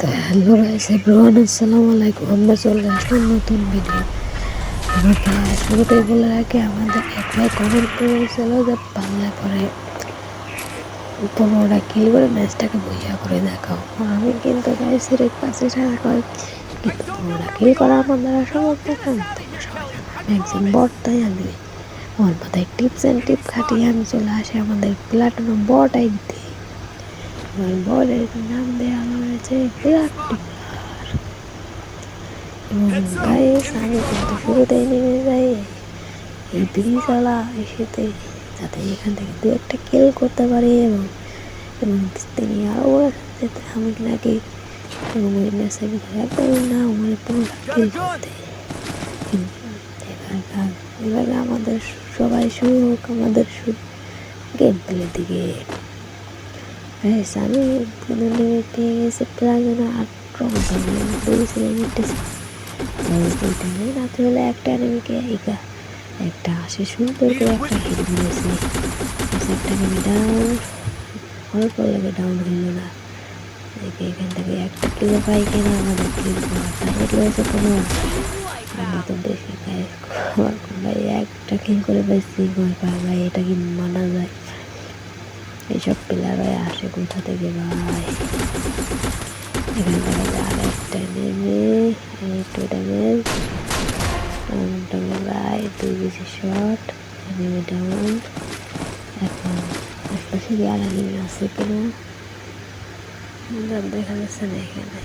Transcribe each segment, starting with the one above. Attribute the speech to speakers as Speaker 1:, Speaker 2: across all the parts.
Speaker 1: তো hello guys everyone, আসসালামু আলাইকুম। আমরা চলে আসলাম নতুন ভিডিও। আমাকে শুরুতেই বলে রাখি, আমাদের এক ভাই কমেন্ট করেছিল যে পারলে করে 15টা কিল করে ম্যাচটাকে বইয়া করে দেখাও। আমি কিন্তু গাইসের কাছে কয় কিন্তু 15টা কিল করা আমার দ্বারা সম্ভব না, কারণ তোমরা সবাই জানো আমি একজন বট। তাই আমি আমার মাথায় টিপস অ্যান্ড টিপ খাটিয়ে আমি চলে আসি আমাদের প্ল্যাটিনাম বট আইডিতে। আমার বটের নাম দেওয়া হয়েছে বিরাট টিপার। এবং গাইস আমি কিন্তু শুরুতেই নেমে যাই এই ব্রিজওয়ালা এসেতে, যাতে এখান থেকে দু একটা কিল করতে পারি। এবং এবং তিনি আরও বলেছেন যেতে আমি নাকি এবং ওই ম্যাচের ভিতরে একদমই না আমার 15টা কিল করতে। এভাবে আমাদের সবাই শুরু হোক আমাদের গেম প্লের দিকে। গাইস আমি কিন্তু নেমে পেয়ে গেছি প্রায় যেন 18 ঘন্টা রাত্রে হলে একটা এনিমিকে একটা আসে সুন্দর করে একটা হিট দিয়েছে। একটা এনিমি ডাউন, অল্প লাগে ডাউন হইল না। দেখে এখান থেকে একটা কিলো পাই কিনা আমাদের কিল করার টার্গেট রয়েছে 15। আমরা তো দেখি ভাই একটা কিল করে পাইছি, ভয় পায় ভাই, এটা কি মানা যায়? এইসব প্লেয়ার ভাই আসে কোথা থেকে ভাই? এখান থেকে আর একটা নেমে একটু ড্যামেজ ভাই, 2 বেশি শট নেমে ডাউন। এখন আশপাশে আর নেমে আছে কিনা দেখা যাচ্ছে না। এখানে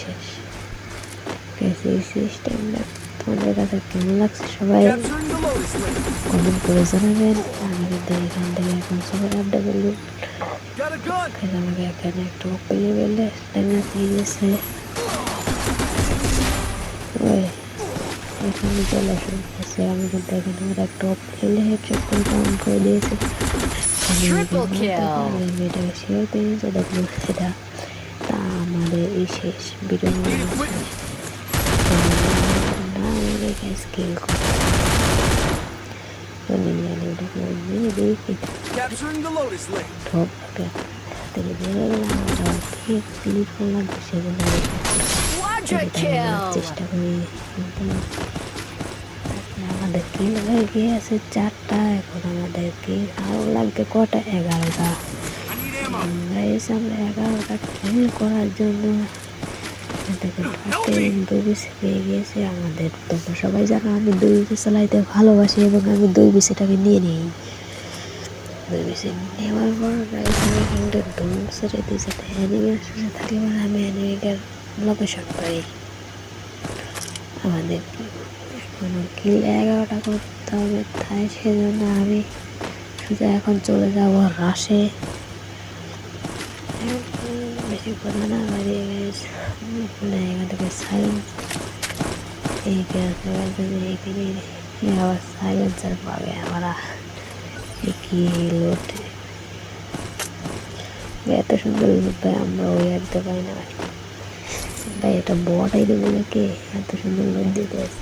Speaker 1: শেষ সিস্টেমটা তোমাদের কাছে কেমন লাগছে সবাই কমেন্ট করে জানাবেন। আমি কিন্তু এখান থেকে এখন সবার আপডেট আমাকে এখানে একটু পেলে বেলে ড্যামেজ দিয়ে গেছে। এখানে চলে আসছে, আমি কিন্তু এখানে আমার একটা পেলে হেডশট করে কাউন্ট করে দিয়েছি। আমি এটাকে শেয়ার করে দিয়েছি, দেখুন এটা তা আমাদের এই শেষ ভিডিও স্কিল করে চেষ্টা করি। আমাদের কিল হয়ে গিয়েছে 4টা, এখন আমাদের কিল আরও লাগবে কটা? 11টা। আমরা 11টা কিল করার জন্য পেয়ে গিয়েছে আমাদের। তোমরা সবাই জানো আমি 2 বিসি চালাইতে ভালোবাসি এবং আমি 2 বিসিটাকে নিয়ে নিই। 2 বিসি নেওয়ার পর আমি কিন্তু ধুম ছেড়ে দিই, যাতে অ্যানিমি আসলে থাকলে মানে আমি অ্যানিমিটার লোকেশন পাই। আমাদের এখনো কিল 11টা করতে হবে, তাই সেজন্য আমি সোজা এখন চলে যাবো রাশে। বেশি কথা না বাড়িয়ে গেছে এখান থেকে সাইলেন্স এইখানে আবার সাইলেন্সার পাবে আমরা কি লোড। এত সুন্দর লোড ভাই আমরা ওই আনতে পাই না ভাই, এটা বট আইডি বলে কে এত সুন্দর লোড দিতে আছে?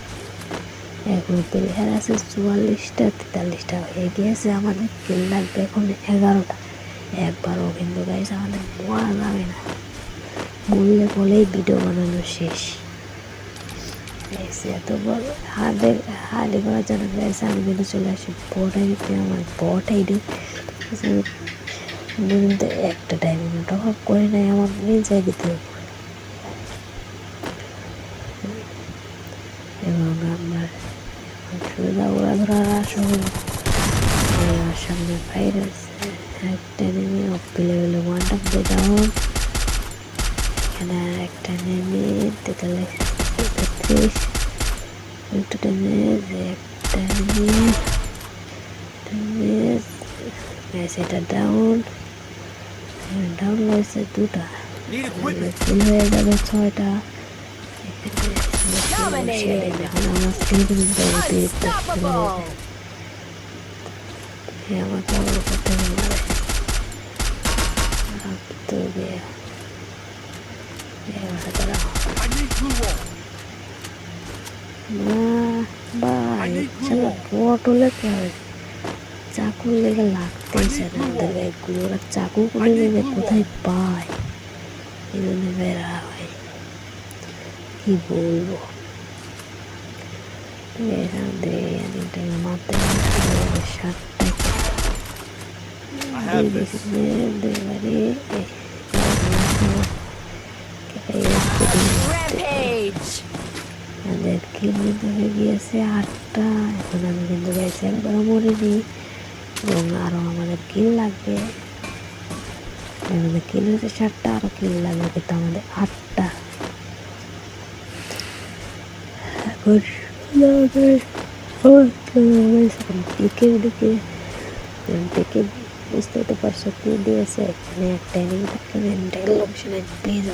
Speaker 1: এখন প্লেয়ার আছে 44টা, 43টা হয়ে গিয়েছে। আমাদের কিল লাগবে এখন 11টা। একবারও কিন্তু গাইস আমাদের মরা যাবে না, বললে বলেই ভিডিও বানানো শেষ। এত বড় হার্ডে করার জন্য গাইস আমি কিন্তু চলে আসি বট আইডিতে। আমার বট আইডি কিন্তু একটা ডায়মন্ড টপ আপ করে নাই আমার নিজে দিতে। এবং আমার সোজা ওরা ধরার আসল আমার সামনে ভাইরাস একটা নেমে অপি লেভেলে 1টা ডাউন। এখানে একটা নেমে 33 একটু ড্যামেজ, একটা ড্যামেজ এটা ডাউন ডাউন হয়েছে 2টা, ফুল হয়ে যাবে 6টা। এখন আমার স্কিল কিন্তু আমার পাওয়ার উপর থেকে মারে তো ভাই বট হলে কি হবে? চাকুর লেগে লাগতো। দেখতেই চায় না আমাদের গাইডগুলো, ওরা চাকু করে নেবে কোথায় পায় এই জন্য বেড়া হয়, কি বলবো। আমাদের মাথায় 7টা কিল কিন্তু হয়ে গিয়েছে 8টা। এখন আমি কিন্তু গাইছি একবারও মরিনি এবং আরও আমাদের কিল লাগবে। আমাদের কিল হয়েছে 7টা, আরও কিল লাগবে কিন্তু আমাদের 8টা। টিকে বুঝতে তো পারছো কি দিয়েছে, এখানে একটা এনিমি থাকে মেন্টাল লোকেশনে প্লিজ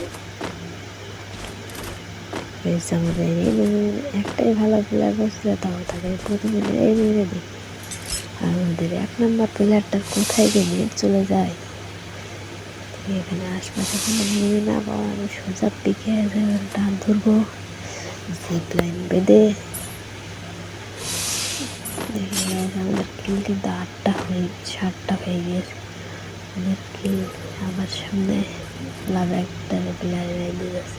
Speaker 1: আমাদের একটাই ভালো প্লেয়ার বসলে তাও তাকে প্রথমে মেরে দিই। আর আমাদের 1 নম্বর প্লেয়ারটা কোথায় গিয়ে চলে যায়, এখানে আশপাশে কোনো এনিমি না পাওয়া আমি সোজা পিকে ডান ধরবো, জিপ লাইন বেঁধে। আমাদের কিল কিন্তু 8টা হয়ে 7টা হয়ে গিয়েছে। আমাদের কিল আমার সামনে লাভ একটা প্লেয়ার দিয়ে গেছে,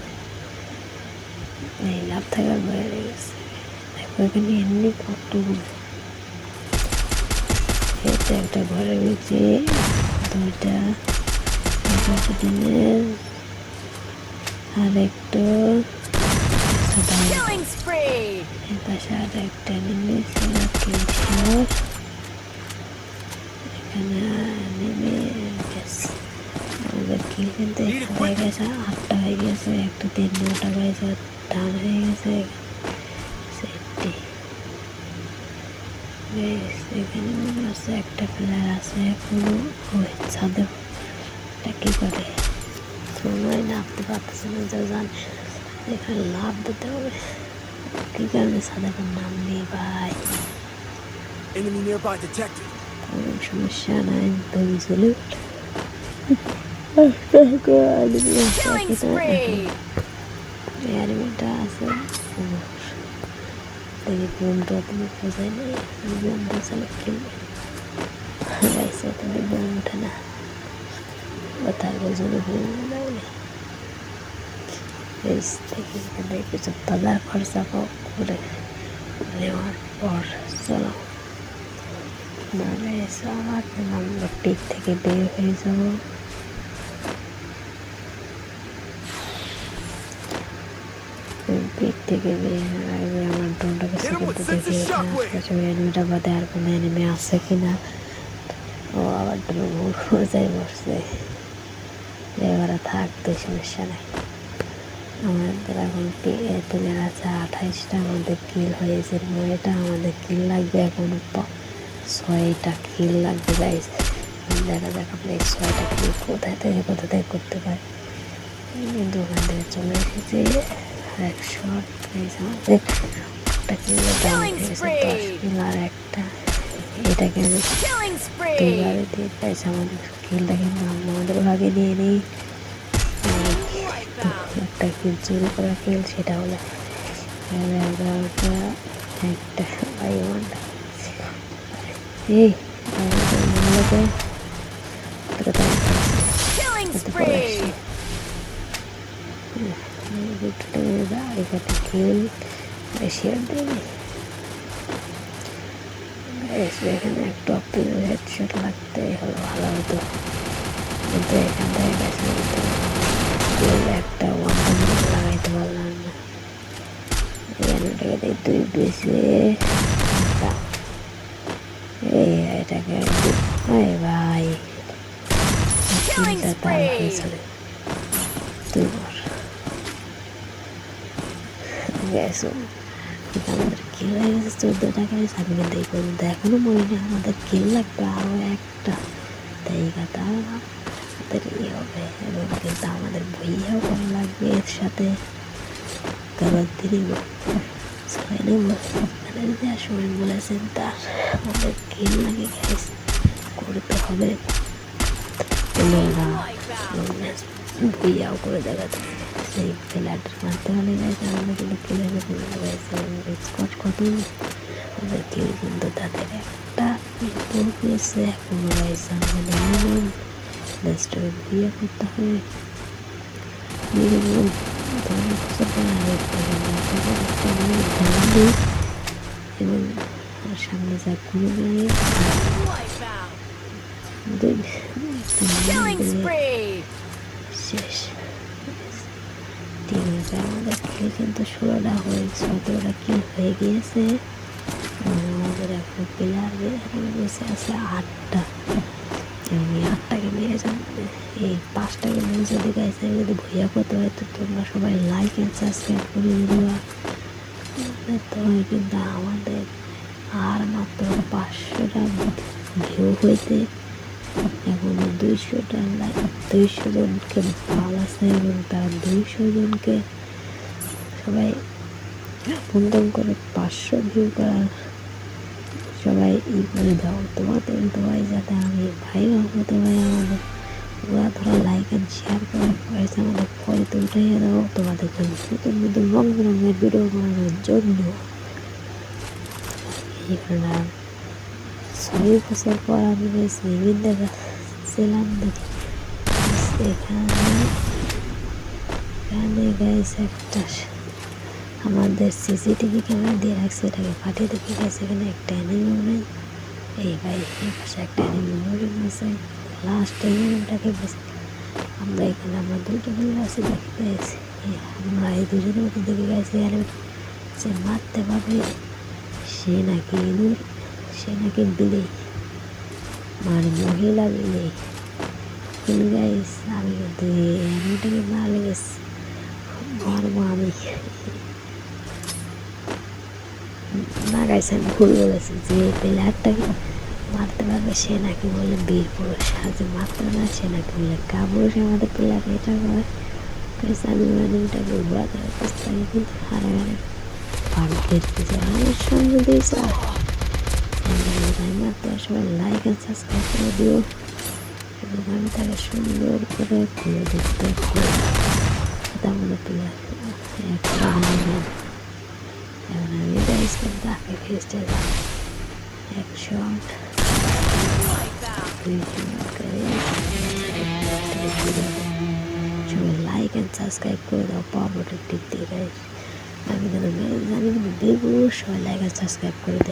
Speaker 1: এই লাভ থাকার বাইরে গেছে। দেখো এখানে এমনি কতগুলো, এটা একটা ঘরে রয়েছে 2টা দিনের, আর একটু পাশে আর একটা নিমেষ এখানে নেমে গেছে। আমাদের কিল কিন্তু হয়ে গেছে 8টা হয়ে গেছে, একটা 3-9টা গেছে ডান হয়ে গেছে। সেফটি এখানে মনে হচ্ছে একটা প্লেয়ার আছে এখনো ছাদে, এটা কি করে সময় নামতে পারতেছে না, যা জানে এখানে লাভ দিতে হবে, কি কারণে ছাদে নাম নেই ভাই, কোনো সমস্যা নাই তুমি চলে অ্যানিমেটা আছে দেখি বোমটা তুমি বোঝাই নেই, বোম বোঝালে খেলবে গাইছে তুমি বোম ওঠে না, কোথায় বোঝানো বোম লাগলে থেকে কিছু বাজার খরচা করে নেওয়ার পর চলো আবার আমরা পিক থেকে বের হয়ে যাবো। পিক থেকে বের হওয়ার আগে আমার ড্রোনটাকে সেখানে দেখে আশপাশে এনিমিটা বাদে আর কোনো এনিমি আছে কিনা। ও আবার ড্রোন বোঝাই বসছে, এবার থাকতে সমস্যা নেই। আমাদের এখন প্লেয়ার আছে 28টা, আমাদের কিল হয়েছে 9টা, আমাদের কিল লাগবে এখন 6টা কিল লাগবে গাইস। দেখা যাক আপনি 6টা কিল কোথা থেকে করতে পারে, কিন্তু ওখান থেকে চলে এসেছে 1 শট আমাদের একটা কিল ডাউন হয়ে গেছে, 10 কিল আর একটা, এটাকে আমি 2বারে দিয়ে পাইছি। আমাদের কিলটা কিন্তু আমাদের ভাগে নিয়ে নিই, একটা কিল চুরি করা কিল, সেটা হলো 11টা একটা বাই 1টা। এই কিল শেয়ার দিইনি এখানে একটু হেডশট লাগতে হলো ভালো হতো, কিন্তু এখান থেকে একটা 1টা লাগাইতে পারলাম না, এটাকে 2 বেশি এটাকে ভাই কিলটা তার হয়েছিল 2বার গেছো। আমাদের কিল হয়ে গেছে 14টা গাইস, আমি কিন্তু এই পর্যন্ত এখনো মরিনি, আমাদের কিল লাগবে আরও একটা, তাই কথা আমাদের হবে এবং কিন্তু আমাদের বইয়াও করা লাগবে এর সাথে, কারণ তিনি সময় বলেছেন তার আমাদের কিল লাগে গাইস করতে হবে, বইয়াও করে দেখাতে সেই প্লেয়ারটার মারতে হলে গাইছে আমাদের কিন্তু কিলের স্কচ কত আমাদের কিল কিন্তু তাদের একটা গেছে এখনো গাইস আমাদের মিনিমাম লাস্টে বিয়ে করতে হবে মিনিমাম 10 বছর পর আরেকটা এবং সামনে যা কোনো গাড়ি শেষ ঠিক আছে আমাদের খেলে কিন্তু 16টা হয়ে 17টা কিল হয়ে গিয়েছে আমাদের এখন প্লেয়ার বেঁচে আছে 8টা এবং এই 8টাকে মেরে যান এই 5টাকে মেরে যদি গাইছে যদি ভইয়া করতে হয় তো তোমরা সবাই লাইক অ্যান্ড সাবস্ক্রাইব করে দেওয়া তবে কিন্তু আমাদের আর মাত্র 500টা ভিউ হইতে এখনো 200টা লাইক 200 জনকে ভালো আছে এবং তারা 200 জনকে সবাই বন্ধন করে 500 ভিউ করার সবাই করে দাও তোমাদের দোয়াই যাতে আমি ভাই হতে পারি আমাদের ওরা ধরো লাইক অ্যান্ড শেয়ার করে পয়সা আমাদের ফলতে উঠাইয়ে দাও তোমাদের জন্য নতুন নতুন রঙ বেরঙের ভিডিও বানানোর জন্য এখানে 6 বছর পর আমি সিভিল দেখাচ্ছিলাম দেখি এখানে গাইছে একটা আমাদের সিসিটিভি ক্যামেরা দিয়ে রাখছে এটাকে ফাটিয়ে দেখে গেছে এখানে একটা অ্যানিমেল নেই এই ভাই এই পাশে একটা অ্যানিমেল মরে গেছে লাস্ট অ্যানিমেলটাকে বেশি আমরা এখানে আমরা দুটো মিলে আছি দেখে গেছি আমরা এই দুজনের মধ্যে দেখে গেছি অ্যানিমেল সে মারতে পারবে সে নাকি ইঁদুর সে নাকি বিলেই মানে মহিলা বিলেই কিন্তু গাইস আমি কিন্তু অ্যানিমেলটাকে মারলে গেছি মারবো আমি না গাইছে আমি ভুল বলেছি যে প্লেয়ারটাকে মারতে পারবে সে নাকি বলে বীর পুরুষ আর যে মারতে না সে নাকি বলে কাপুরুষ আমাদের প্লেয়ার এটা করে গাইছে আমি অ্যানিমেলটাকে ঘোরাতে চেষ্টা করি কিন্তু হারাগারে ভালো খেলতেছে আমার সঙ্গে দিয়েছে মারতে সবাই লাইক অ্যান্ড সাবস্ক্রাইব করে দিও এবং আমি তাকে সুন্দর করে খুলে দেখতে আমাদের প্লেয়ার একটা এখন আমি গাইস তাকে ফেসতে যাব 1 শট 2 শট করে সবাই লাইক অ্যান্ড সাবস্ক্রাইব করে দাও পাওয়ার বাটন টিপ দিয়ে গাইস আমি কিন্তু জানি কিন্তু সবাই লাইক অ্যান্ড সাবস্ক্রাইব করে দাও